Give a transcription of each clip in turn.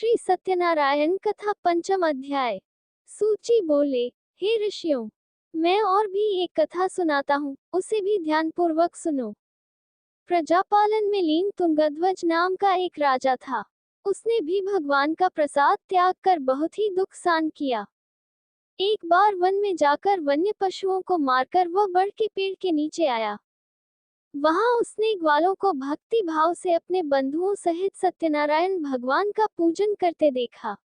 श्री सत्यनारायण कथा पंचम अध्याय। सूची बोले, हे ऋषियों, मैं और भी एक कथा सुनाता हूँ, उसे भी ध्यानपूर्वक सुनो। प्रजापालन में लीन तुंगध्वज नाम का एक राजा था। उसने भी भगवान का प्रसाद त्याग कर बहुत ही दुख सहन किया। एक बार वन में जाकर वन्य पशुओं को मारकर वह बड़ के पेड़ के नीचे आया। वहां उसने ग्वालों को भक्ति भाव से अपने बंधुओं सहित सत्यनारायण भगवान का पूजन करते देखा।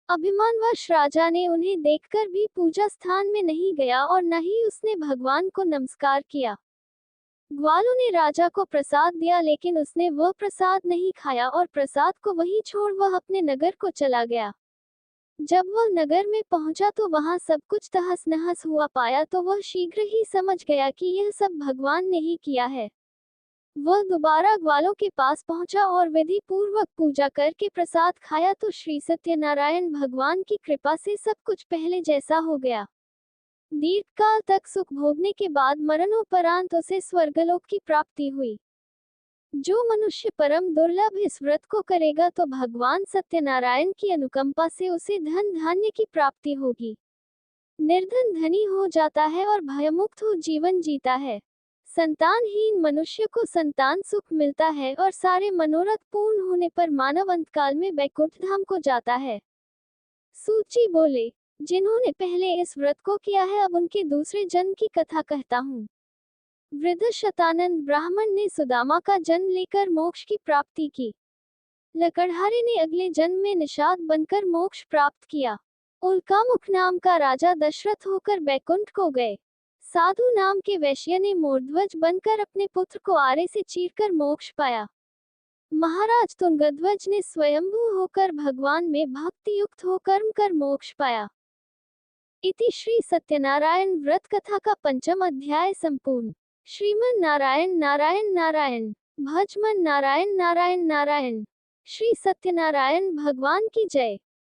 अभिमानवश राजा ने उन्हें देखकर भी पूजा स्थान में नहीं गया और न ही उसने भगवान को नमस्कार किया। ग्वालों ने राजा को प्रसाद दिया, लेकिन उसने वह प्रसाद नहीं खाया और प्रसाद को वहीं छोड़ वह अपने नगर को चला गया। जब वह नगर में पहुंचा तो वहां सब कुछ तहस नहस हुआ पाया तो वह शीघ्र ही समझ गया कि यह सब भगवान ने ही किया है। वह दोबारा ग्वालों के पास पहुंचा और विधि पूर्वक पूजा करके प्रसाद खाया तो श्री सत्यनारायण भगवान की कृपा से सब कुछ पहले जैसा हो गया। दीर्घकाल तक सुख भोगने के बाद मरणोपरांत उसे स्वर्गलोक की प्राप्ति हुई। जो मनुष्य परम दुर्लभ इस व्रत को करेगा तो भगवान सत्यनारायण की अनुकंपा से उसे धन धान्य की प्राप्ति होगी। निर्धन धनी हो जाता है और भयमुक्त हो जीवन जीता है। संतानहीन मनुष्य को संतान सुख मिलता है और सारे मनोरथ पूर्ण होने पर मानव अंतकाल में वैकुंठ धाम को जाता है। सूची बोले, जिन्होंने पहले इस व्रत को किया है अब उनके दूसरे जन्म की कथा कहता हूँ। वृद्ध शतानंद ब्राह्मण ने सुदामा का जन्म लेकर मोक्ष की प्राप्ति की। लकड़हारे ने अगले जन्म में निषाद बनकर मोक्ष प्राप्त किया। उल्कामुख नाम का राजा दशरथ होकर बैकुंठ को गए। साधु नाम के वैश्य ने मोरध्वज बनकर अपने पुत्र को आरे से चीरकर मोक्ष पाया। महाराज तुंगध्वज ने स्वयंभू होकर भगवान में भक्ति युक्त हो कर्म कर मोक्ष पाया। इति श्री सत्यनारायण व्रत कथा का पंचम अध्याय संपूर्ण। श्रीमन नारायण नारायण नारायण, भज मन नारायण नारायण नारायण। श्री सत्यनारायण भगवान की जय।